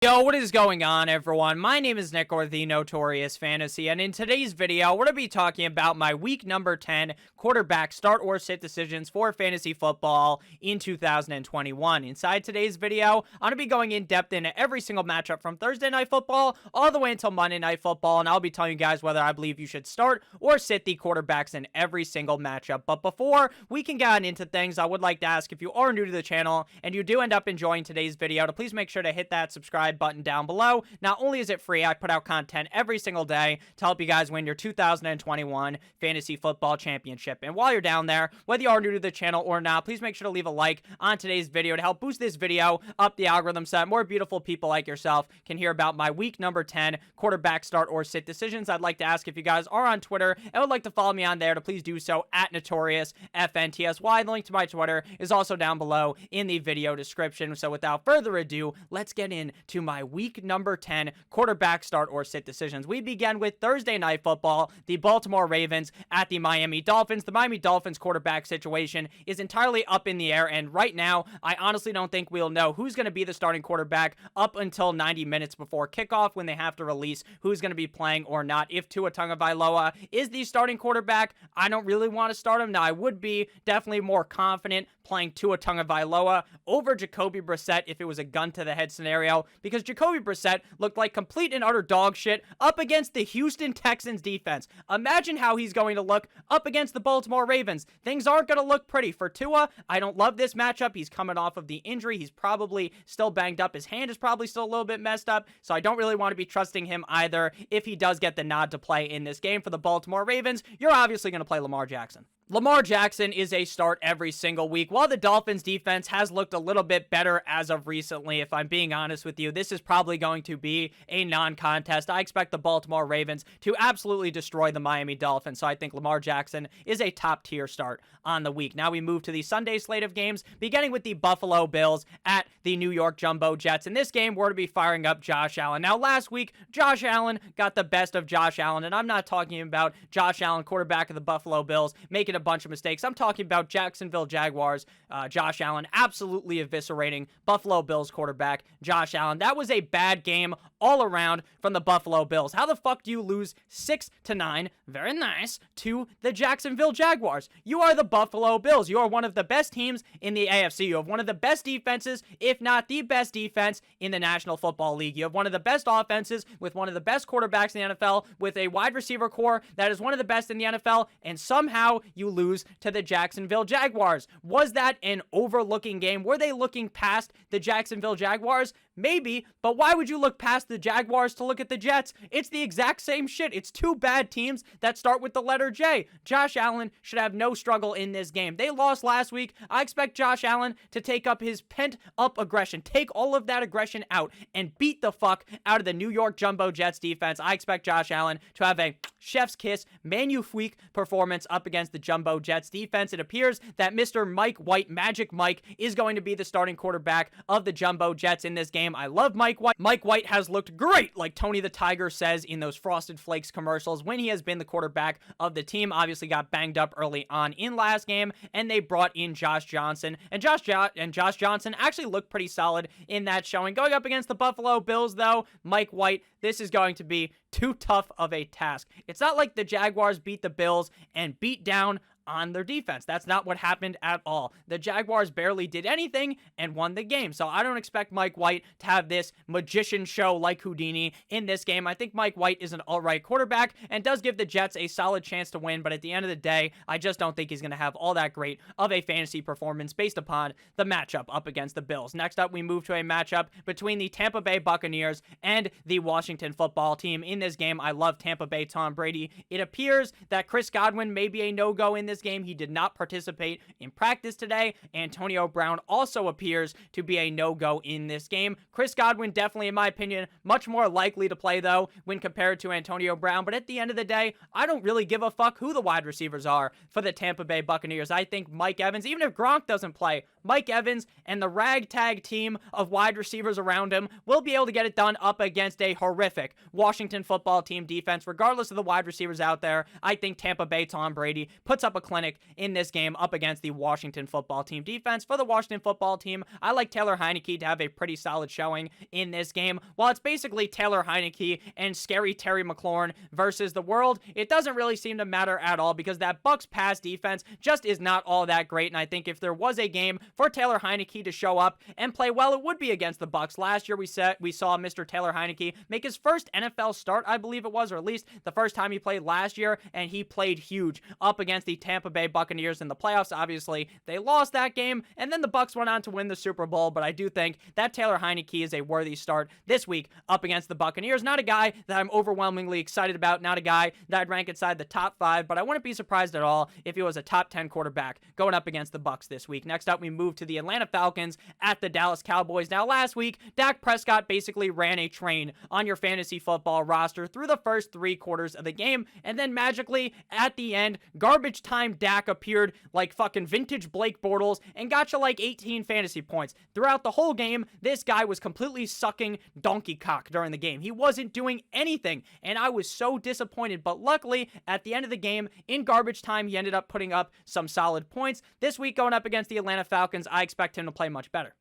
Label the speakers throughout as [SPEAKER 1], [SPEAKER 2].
[SPEAKER 1] Yo, what is going on, everyone? My name is Nick, or the Notorious Fantasy, and in today's video, we're going to be talking about my week number 10 quarterback start or sit decisions for fantasy football in 2021. Inside today's video, I'm going to be going in depth into every single matchup from Thursday Night Football all the way until Monday Night Football, and I'll be telling you guys whether I believe you should start or sit the quarterbacks in every single matchup. But before we can get into things, I would like to ask, if you are new to the channel and you do end up enjoying today's video, to please make sure to hit that subscribe button down below. Not only is it free, I put out content every single day to help you guys win your 2021 Fantasy Football Championship. And while you're down there, whether you are new to the channel or not, please make sure to leave a like on today's video to help boost this video up the algorithm so that more beautiful people like yourself can hear about my week number 10 quarterback start or sit decisions. I'd like to ask if you guys are on Twitter and would like to follow me on there to please do so at NotoriousFNTSY. The link to my Twitter is also down below in the video description. So without further ado, let's get into my week number 10 quarterback start or sit decisions. We begin with Thursday Night Football, the Baltimore Ravens at the Miami Dolphins. The Miami Dolphins quarterback situation is entirely up in the air, and right now, I honestly don't think we'll know who's going to be the starting quarterback up until 90 minutes before kickoff, when they have to release who's going to be playing or not. If Tua Tagovailoa is the starting quarterback, I don't really want to start him. Now, I would be definitely more confident playing Tua Tagovailoa over Jacoby Brissett if it was a gun to the head scenario, because Jacoby Brissett looked like complete and utter dog shit up against the Houston Texans defense. Imagine how he's going to look up against the Baltimore Ravens. Things aren't going to look pretty for Tua. I don't love this matchup. He's coming off of the injury. He's probably still banged up. His hand is probably still a little bit messed up, so I don't really want to be trusting him either if he does get the nod to play in this game for the Baltimore Ravens. You're obviously going to play Lamar Jackson. Lamar Jackson is a start every single week. While the Dolphins defense has looked a little bit better as of recently, if I'm being honest with you, this is probably going to be a non-contest. I expect the Baltimore Ravens to absolutely destroy the Miami Dolphins, so I think Lamar Jackson is a top-tier start on the week. Now we move to the Sunday slate of games, beginning with the Buffalo Bills at the New York Jumbo Jets. In this game, we're to be firing up Josh Allen. Now, last week, Josh Allen got the best of Josh Allen, and I'm not talking about Josh Allen, quarterback of the Buffalo Bills, making a bunch of mistakes. I'm talking about Jacksonville Jaguars, Josh Allen absolutely eviscerating Buffalo Bills quarterback Josh Allen. That was a bad game all around from the Buffalo Bills. How the fuck do you lose 6-9, very nice, to the Jacksonville Jaguars? You are the Buffalo Bills. You are one of the best teams in the AFC. You have one of the best defenses, if not the best defense in the National Football League. You have one of the best offenses with one of the best quarterbacks in the NFL, with a wide receiver core that is one of the best in the NFL, and somehow you lose to the Jacksonville Jaguars. Was that an overlooking game? Were they looking past the Jacksonville Jaguars? Maybe, but why would you look past the Jaguars to look at the Jets? It's the exact same shit. It's two bad teams that start with the letter J. Josh Allen should have no struggle in this game. They lost last week. I expect Josh Allen to take up his pent-up aggression, take all of that aggression out, and beat the fuck out of the New York Jumbo Jets defense. I expect Josh Allen to have a chef's kiss, magnifique performance up against the Jumbo Jets defense. It appears that Mr. Mike White, Magic Mike, is going to be the starting quarterback of the Jumbo Jets in this game. I love Mike White. Mike White has looked great, like Tony the Tiger says in those Frosted Flakes commercials, when he has been the quarterback of the team. Obviously got banged up early on in last game, and they brought in Josh Johnson, and Josh Johnson actually looked pretty solid in that showing. Going up against the Buffalo Bills, though, Mike White, this is going to be too tough of a task. It's not like the Jaguars beat the Bills and beat down on their defense. That's not what happened at all. The Jaguars barely did anything and won the game. So I don't expect Mike White to have this magician show like Houdini in this game. I think Mike White is an all-right quarterback and does give the Jets a solid chance to win, but at the end of the day, I just don't think he's going to have all that great of a fantasy performance based upon the matchup up against the Bills. Next up, we move to a matchup between the Tampa Bay Buccaneers and the Washington Football Team. In this game, I love Tampa Bay Tom Brady. It appears that Chris Godwin may be a no-go in this game. He did not participate in practice today. Antonio Brown also appears to be a no-go in this game. Chris Godwin definitely, in my opinion, much more likely to play, though, when compared to Antonio Brown. But at the end of the day, I don't really give a fuck who the wide receivers are for the Tampa Bay Buccaneers. I think Mike Evans, even if Gronk doesn't play, Mike Evans and the ragtag team of wide receivers around him will be able to get it done up against a horrific Washington football team defense. Regardless of the wide receivers out there, I think Tampa Bay Tom Brady puts up a clinic in this game up against the Washington football team defense. For the Washington football team, I like Taylor Heinicke to have a pretty solid showing in this game. While it's basically Taylor Heinicke and scary Terry McLaurin versus the world, it doesn't really seem to matter at all because that Bucs pass defense just is not all that great. And I think if there was a game for Taylor Heinicke to show up and play well, it would be against the Bucs. Last year we saw Mr. Taylor Heinicke make his first NFL start, I believe it was, or at least the first time he played last year, and he played huge up against the Tampa Bay Buccaneers in the playoffs. Obviously, they lost that game, and then the Bucs went on to win the Super Bowl, but I do think that Taylor Heinicke is a worthy start this week up against the Buccaneers. Not a guy that I'm overwhelmingly excited about, not a guy that I'd rank inside the top 5, but I wouldn't be surprised at all if he was a top 10 quarterback going up against the Bucs this week. Next up, we move to the Atlanta Falcons at the Dallas Cowboys. Now, last week, Dak Prescott basically ran a train on your fantasy football roster through the first 3 quarters of the game, and then magically, at the end, garbage time Dak appeared like fucking vintage Blake Bortles and got you like 18 fantasy points. Throughout the whole game, this guy was completely sucking donkey cock during the game. He wasn't doing anything, and I was so disappointed, but luckily, at the end of the game, in garbage time, he ended up putting up some solid points. This week, going up against the Atlanta Falcons, I expect him to play much better.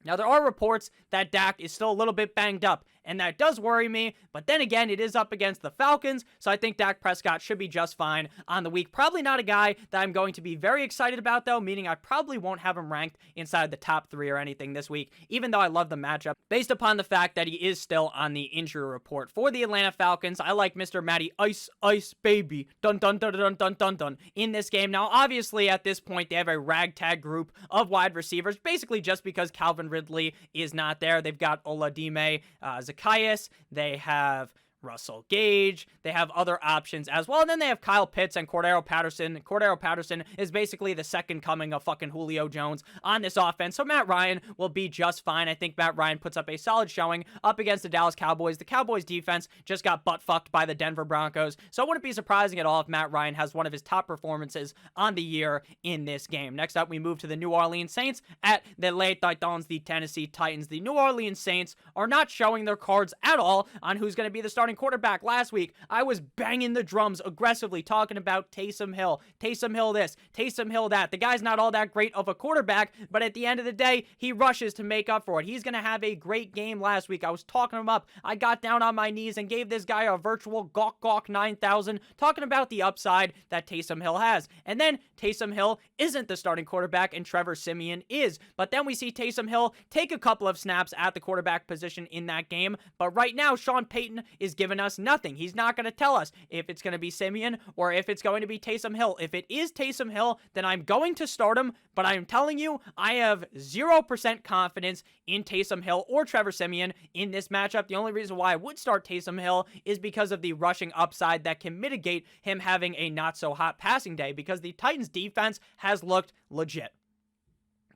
[SPEAKER 1] Now, there are reports that Dak is still a little bit banged up, and that does worry me, but then again, it is up against the Falcons, so I think Dak Prescott should be just fine on the week. Probably not a guy that I'm going to be very excited about, though, meaning I probably won't have him ranked inside the top 3 or anything this week, even though I love the matchup, based upon the fact that he is still on the injury report. For the Atlanta Falcons, I like Mr. Matty Ice Baby, dun dun dun dun dun dun dun, in this game. Now, obviously, at this point, they have a ragtag group of wide receivers, basically just because Calvin Ridley is not there. They've got Oladime Zacchaeus. They have Russell Gage. They have other options as well. And then they have Kyle Pitts and Cordero Patterson. Cordero Patterson is basically the second coming of fucking Julio Jones on this offense. So Matt Ryan will be just fine. I think Matt Ryan puts up a solid showing up against the Dallas Cowboys. The Cowboys defense just got butt fucked by the Denver Broncos. So it wouldn't be surprising at all if Matt Ryan has one of his top performances on the year in this game. Next up, we move to the New Orleans Saints at the Les Titans, the Tennessee Titans. The New Orleans Saints are not showing their cards at all on who's going to be the starting quarterback. Last week, I was banging the drums aggressively talking about Taysom Hill. Taysom Hill this, Taysom Hill that. The guy's not all that great of a quarterback, but at the end of the day, he rushes to make up for it. He's going to have a great game last week. I was talking him up. I got down on my knees and gave this guy a virtual gawk 9,000, talking about the upside that Taysom Hill has. And then Taysom Hill isn't the starting quarterback and Trevor Siemian is. But then we see Taysom Hill take a couple of snaps at the quarterback position in that game. But right now, Sean Payton is giving us nothing. He's not going to tell us if it's going to be Siemian or if it's going to be Taysom Hill. If it is Taysom Hill, then I'm going to start him, but I'm telling you, I have 0% confidence in Taysom Hill or Trevor Siemian in this matchup. The only reason why I would start Taysom Hill is because of the rushing upside that can mitigate him having a not-so-hot passing day, because the Titans' defense has looked legit.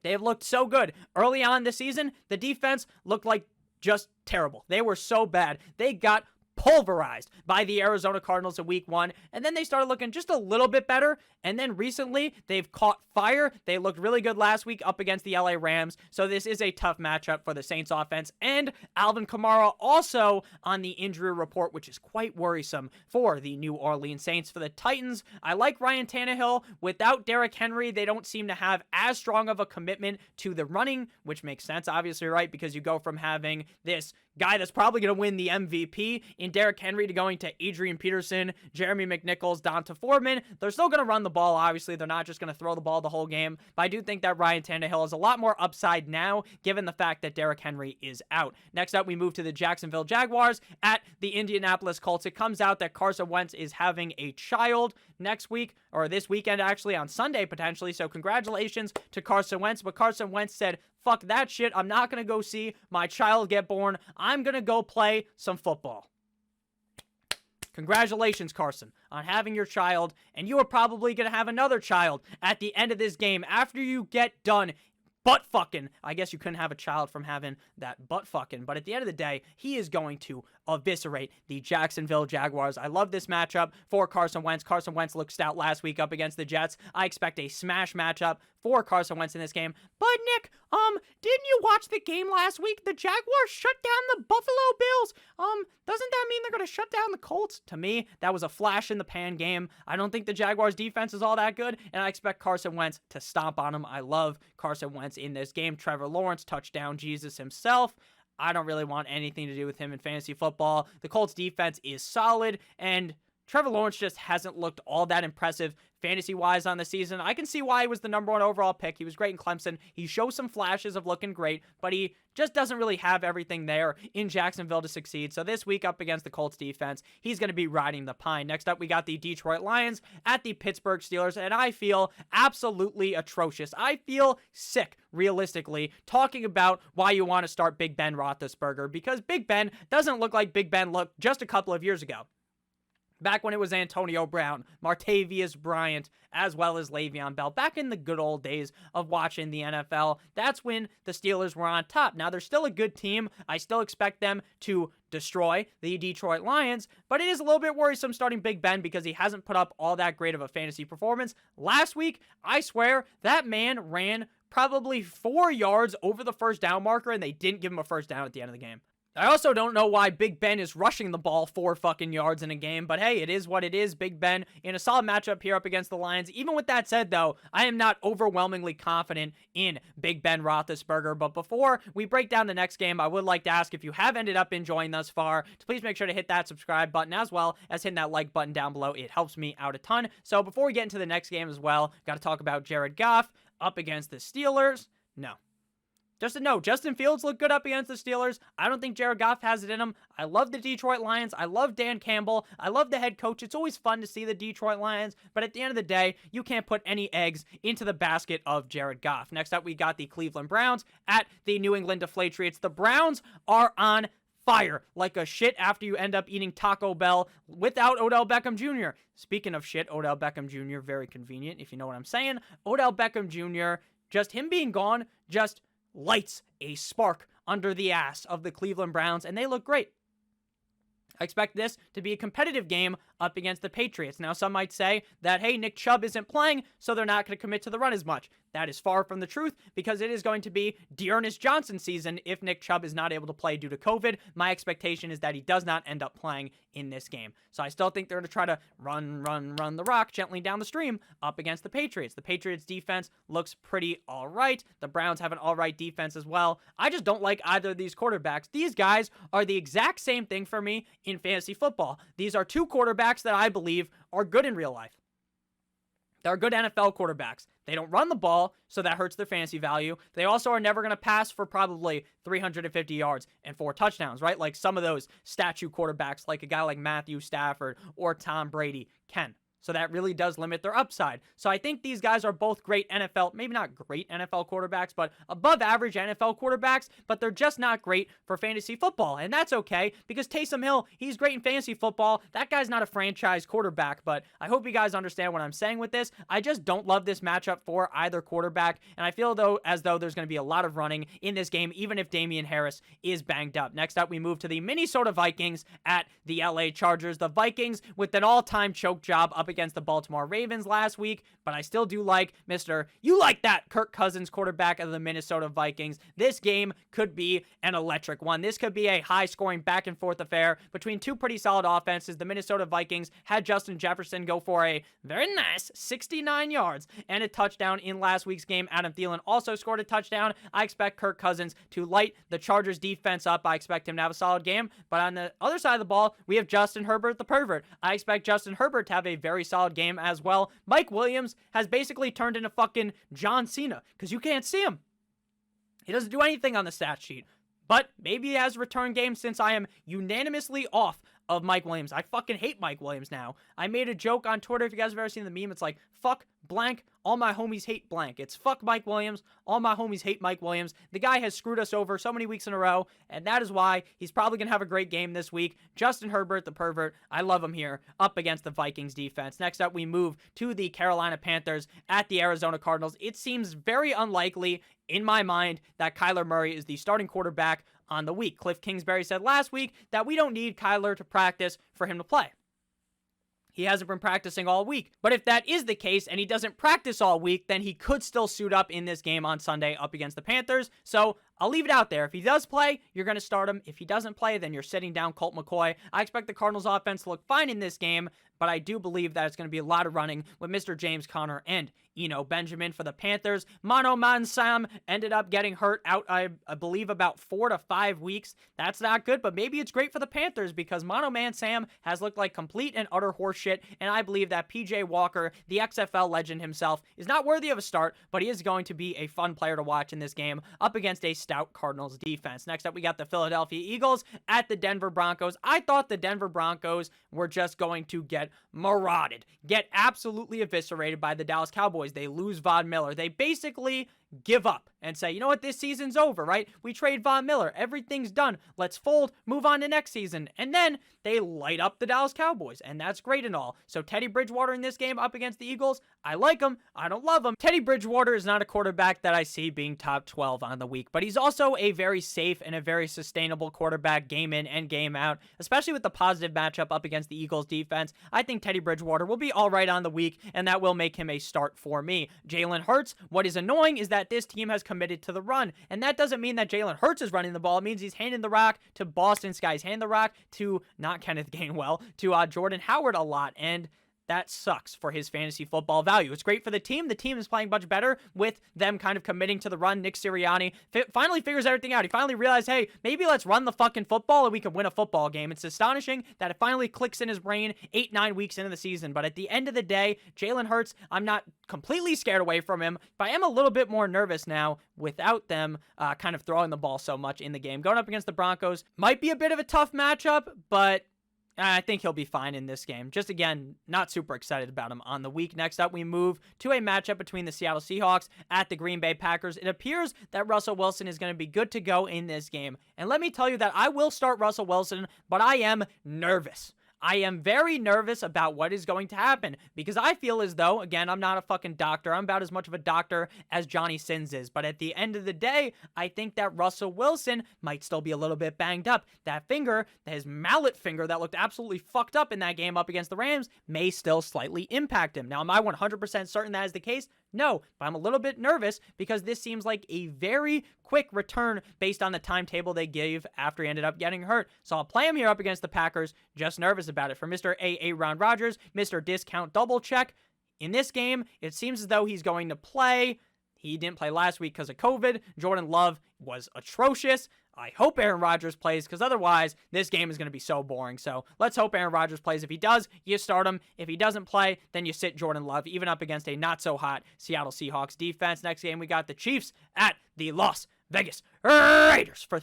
[SPEAKER 1] They have looked so good. Early on this season, the defense looked like just terrible. They were so bad. They got pulverized by the Arizona Cardinals in week 1, and then they started looking just a little bit better, and then recently they've caught fire. They looked really good last week up against the LA Rams, so this is a tough matchup for the Saints offense, and Alvin Kamara also on the injury report, which is quite worrisome for the New Orleans Saints. For the Titans, I like Ryan Tannehill. Without Derrick Henry, they don't seem to have as strong of a commitment to the running, which makes sense, obviously, right, because you go from having this guy that's probably going to win the MVP in Derrick Henry to going to Adrian Peterson, Jeremy McNichols, Donta Foreman. They're still going to run the ball, obviously. They're not just going to throw the ball the whole game, but I do think that Ryan Tannehill has a lot more upside now, given the fact that Derrick Henry is out. Next up, we move to the Jacksonville Jaguars at the Indianapolis Colts. It comes out that Carson Wentz is having a child next week, or this weekend, actually, on Sunday, potentially, so congratulations to Carson Wentz, but Carson Wentz said, fuck that shit, I'm not going to go see my child get born, I'm going to go play some football. Congratulations, Carson, on having your child, and you are probably going to have another child at the end of this game after you get done butt fucking. I guess you couldn't have a child from having that butt fucking, but at the end of the day, he is going to eviscerate the Jacksonville Jaguars. I love this matchup for Carson Wentz. Carson Wentz looked stout last week up against the Jets. I expect a smash matchup for Carson Wentz in this game. But Nick, didn't you watch the game last week? The Jaguars shut down the Buffalo Bills. Doesn't that mean they're going to shut down the Colts? To me, that was a flash in the pan game. I don't think the Jaguars defense is all that good, and I expect Carson Wentz to stomp on them. I love Carson Wentz in this game. Trevor Lawrence, touchdown Jesus himself. I don't really want anything to do with him in fantasy football. The Colts defense is solid, and Trevor Lawrence just hasn't looked all that impressive fantasy-wise on the season. I can see why he was the number 1 overall pick. He was great in Clemson. He shows some flashes of looking great, but he just doesn't really have everything there in Jacksonville to succeed. So this week up against the Colts defense, he's going to be riding the pine. Next up, we got the Detroit Lions at the Pittsburgh Steelers, and I feel absolutely atrocious. I feel sick, realistically, talking about why you want to start Big Ben Roethlisberger, because Big Ben doesn't look like Big Ben looked just a couple of years ago. Back when it was Antonio Brown, Martavius Bryant, as well as Le'Veon Bell. Back in the good old days of watching the NFL, that's when the Steelers were on top. Now, they're still a good team. I still expect them to destroy the Detroit Lions, but it is a little bit worrisome starting Big Ben because he hasn't put up all that great of a fantasy performance. Last week, I swear, that man ran probably 4 yards over the first down marker, and they didn't give him a first down at the end of the game. I also don't know why Big Ben is rushing the ball 4 fucking yards in a game, but hey, it is what it is. Big Ben in a solid matchup here up against the Lions. Even with that said, though, I am not overwhelmingly confident in Big Ben Roethlisberger. But before we break down the next game, I would like to ask if you have ended up enjoying thus far, to please make sure to hit that subscribe button as well as hitting that like button down below. It helps me out a ton. So before we get into the next game as well, got to talk about Jared Goff up against the Steelers. No. Justin Fields looked good up against the Steelers. I don't think Jared Goff has it in him. I love the Detroit Lions. I love Dan Campbell. I love the head coach. It's always fun to see the Detroit Lions, but at the end of the day, you can't put any eggs into the basket of Jared Goff. Next up, we got the Cleveland Browns at the New England Deflatriots. The Browns are on fire like a shit after you end up eating Taco Bell without Odell Beckham Jr. Speaking of shit, Odell Beckham Jr., very convenient, if you know what I'm saying. Odell Beckham Jr., just him being gone, just lights a spark under the ass of the Cleveland Browns, and they look great. I expect this to be a competitive game up against the Patriots. Now, some might say that, hey, Nick Chubb isn't playing, so they're not going to commit to the run as much. That is far from the truth, because it is going to be Dearness Johnson season if Nick Chubb is not able to play due to COVID. My expectation is that he does not end up playing in this game. So I still think they're going to try to run the rock gently down the stream up against the Patriots. The Patriots defense looks pretty all right. The Browns have an all right defense as well. I just don't like either of these quarterbacks. These guys are the exact same thing for me in fantasy football. These are two quarterbacks that I believe are good in real life. They're good NFL quarterbacks. They don't run the ball, so that hurts their fantasy value. They also are never going to pass for probably 350 yards and 4 touchdowns, right? Like some of those statue quarterbacks, like a guy like Matthew Stafford or Tom Brady can. So that really does limit their upside. So I think these guys are both great NFL, maybe not great NFL quarterbacks, but above average NFL quarterbacks, but they're just not great for fantasy football. And that's okay, because Taysom Hill, he's great in fantasy football. That guy's not a franchise quarterback, but I hope you guys understand what I'm saying with this. I just don't love this matchup for either quarterback, and I feel as though there's going to be a lot of running in this game, even if Damian Harris is banged up. Next up, we move to the Minnesota Vikings at the LA Chargers. The Vikings with an all-time choke job up against the Baltimore Ravens last week, but I still do like you like that Kirk Cousins, quarterback of the Minnesota Vikings. This game could be an electric one. This could be a high-scoring back-and-forth affair between two pretty solid offenses. The Minnesota Vikings had Justin Jefferson go for a very nice 69 yards and a touchdown in last week's game. Adam Thielen also scored a touchdown. I expect Kirk Cousins to light the Chargers defense up. I expect him to have a solid game, but on the other side of the ball, we have Justin Herbert, the pervert. I expect Justin Herbert to have a very solid game as well. Mike Williams has basically turned into fucking John Cena, because you can't see him. He doesn't do anything on the stat sheet, but maybe he has a return game, since I am unanimously off of Mike Williams. I fucking hate Mike Williams now. I made a joke on Twitter, if you guys have ever seen the meme, it's like, fuck blank, all my homies hate blank. It's fuck Mike Williams, all my homies hate Mike Williams. The guy has screwed us over so many weeks in a row, and that is why he's probably going to have a great game this week. Justin Herbert, the pervert, I love him here, up against the Vikings defense. Next up, we move to the Carolina Panthers at the Arizona Cardinals. It seems very unlikely, in my mind, that Kyler Murray is the starting quarterback on the week. Cliff Kingsbury said last week that we don't need Kyler to practice for him to play. he hasn't been practicing all week. But if that is the case and he doesn't practice all week, then he could still suit up in this game on Sunday up against the Panthers. So I'll leave it out there. If he does play, you're going to start him. If he doesn't play, then you're sitting down Colt McCoy. I expect the Cardinals offense to look fine in this game, but I do believe that it's going to be a lot of running with Mr. James Conner and Eno Benjamin for the Panthers. Mono Man Sam ended up getting hurt out, I believe, about 4 to 5 weeks. That's not good, but maybe it's great for the Panthers because Mono Man Sam has looked like complete and utter horseshit, and I believe that PJ Walker, the XFL legend himself, is not worthy of a start, but he is going to be a fun player to watch in this game up against a stout Cardinals defense. Next up, we got the Philadelphia Eagles at the Denver Broncos. I thought the Denver Broncos were just going to get marauded, get absolutely eviscerated by the Dallas Cowboys. They lose Von Miller. They basically give up and say, you know what, this season's over, right? We trade Von Miller. Everything's done. Let's fold, move on to next season. And then they light up the Dallas Cowboys, and that's great and all. So Teddy Bridgewater in this game up against the Eagles, I like him. I don't love him. Teddy Bridgewater is not a quarterback that I see being top 12 on the week, but he's also a very safe and a very sustainable quarterback game in and game out, especially with the positive matchup up against the Eagles defense. I think Teddy Bridgewater will be all right on the week, and that will make him a start for me. Jalen Hurts, what is annoying is that this team has committed to the run, and that doesn't mean that Jalen Hurts is running the ball. It means he's handing the rock to Boston Skies, handing the rock to, not Kenneth Gainwell, to Jordan Howard a lot, and that sucks for his fantasy football value. It's great for the team. The team is playing much better with them kind of committing to the run. Nick Sirianni finally figures everything out. He finally realized, hey, maybe let's run the fucking football and we can win a football game. It's astonishing that it finally clicks in his brain 8-9 weeks into the season. But at the end of the day, Jalen Hurts, I'm not completely scared away from him, but I am a little bit more nervous now without them kind of throwing the ball so much in the game. Going up against the Broncos might be a bit of a tough matchup, but I think he'll be fine in this game. Just again, not super excited about him on the week. Next up, we move to a matchup between the Seattle Seahawks at the Green Bay Packers. It appears that Russell Wilson is going to be good to go in this game. And let me tell you that I will start Russell Wilson, but I am nervous. I am very nervous about what is going to happen because I feel as though, again, I'm not a fucking doctor. I'm about as much of a doctor as Johnny Sins is. But at the end of the day, I think that Russell Wilson might still be a little bit banged up. That finger, his mallet finger that looked absolutely fucked up in that game up against the Rams, may still slightly impact him. Now, am I 100% certain that is the case? No, but I'm a little bit nervous because this seems like a very quick return based on the timetable they gave after he ended up getting hurt. So I'll play him here up against the Packers. Just nervous about it. For Mr. Ron Rodgers, Mr. Discount Double Check. In this game, it seems as though he's going to play. He didn't play last week because of COVID. Jordan Love was atrocious. I hope Aaron Rodgers plays because otherwise this game is going to be so boring. So let's hope Aaron Rodgers plays. If he does, you start him. If he doesn't play, then you sit Jordan Love, even up against a not-so-hot Seattle Seahawks defense. Next game, we got the Chiefs at the Las Vegas Raiders for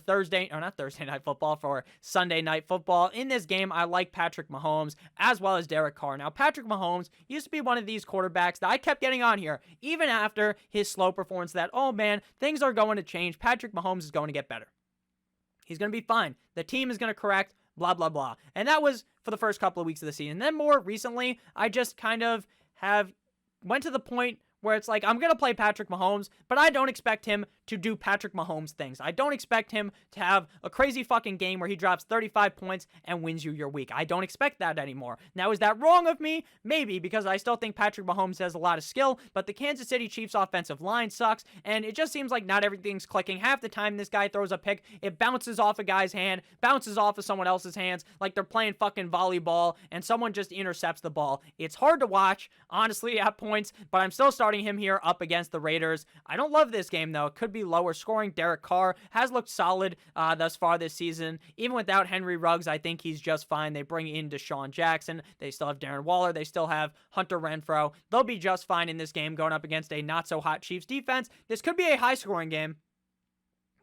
[SPEAKER 1] Sunday Night Football. In this game, I like Patrick Mahomes as well as Derek Carr. Now, Patrick Mahomes used to be one of these quarterbacks that I kept getting on here, even after his slow performance that, oh man, things are going to change. Patrick Mahomes is going to get better. He's going to be fine. The team is going to correct, blah, blah, blah. And that was for the first couple of weeks of the season. And then more recently, I just kind of went to the point where it's like, I'm going to play Patrick Mahomes, but I don't expect him to do Patrick Mahomes things. I don't expect him to have a crazy fucking game where he drops 35 points and wins you your week. I don't expect that anymore. Now, is that wrong of me? Maybe, because I still think Patrick Mahomes has a lot of skill, but the Kansas City Chiefs offensive line sucks, and it just seems like not everything's clicking. Half the time this guy throws a pick, it bounces off a guy's hand, bounces off of someone else's hands, like they're playing fucking volleyball, and someone just intercepts the ball. It's hard to watch, honestly, at points, but I'm still starting him here up against the Raiders. I don't love this game, though. It could be lower scoring. Derek Carr has looked solid thus far this season. Even without Henry Ruggs, I think he's just fine. They bring in Deshaun Jackson. They still have Darren Waller. They still have Hunter Renfrow. They'll be just fine in this game going up against a not-so-hot Chiefs defense. This could be a high-scoring game.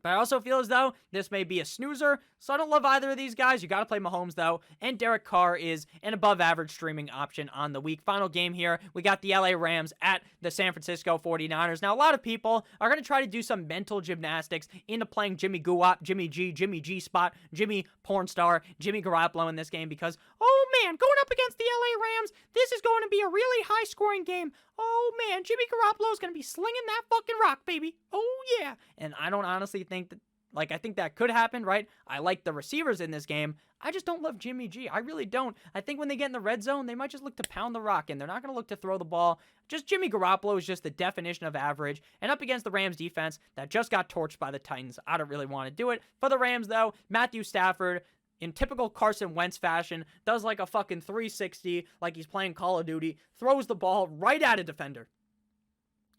[SPEAKER 1] But I also feel as though this may be a snoozer, so I don't love either of these guys. You got to play Mahomes, though, and Derek Carr is an above-average streaming option on the week. Final game here, we got the LA Rams at the San Francisco 49ers. Now, a lot of people are going to try to do some mental gymnastics into playing Jimmy Guap, Jimmy G Spot, Jimmy Pornstar, Jimmy Garoppolo in this game because, oh man, going up against the LA Rams, this is going to be a really high-scoring game. Oh man, Jimmy Garoppolo is going to be slinging that fucking rock, baby. Oh yeah. And I don't honestly think that Like, I think that could happen, right? I like the receivers in this game. I just don't love Jimmy G. I really don't. I think when they get in the red zone, they might just look to pound the rock, and they're not going to look to throw the ball. Just Jimmy Garoppolo is just the definition of average, and up against the Rams defense that just got torched by the Titans. I don't really want to do it. For the Rams, though, Matthew Stafford, in typical Carson Wentz fashion, does like a fucking 360, like he's playing Call of Duty, throws the ball right at a defender.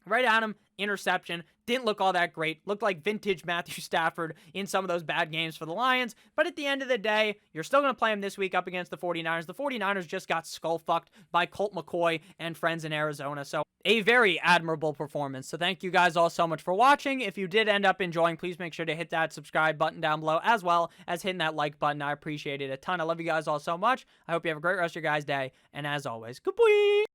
[SPEAKER 1] Right at him, interception. Didn't look all that great. Looked like vintage Matthew Stafford in some of those bad games for the Lions. But at the end of the day, you're still going to play him this week up against the 49ers. The 49ers just got skull-fucked by Colt McCoy and friends in Arizona. So a very admirable performance. So thank you guys all so much for watching. If you did end up enjoying, please make sure to hit that subscribe button down below, as well as hitting that like button. I appreciate it a ton. I love you guys all so much. I hope you have a great rest of your guys' day. And as always, goodbye.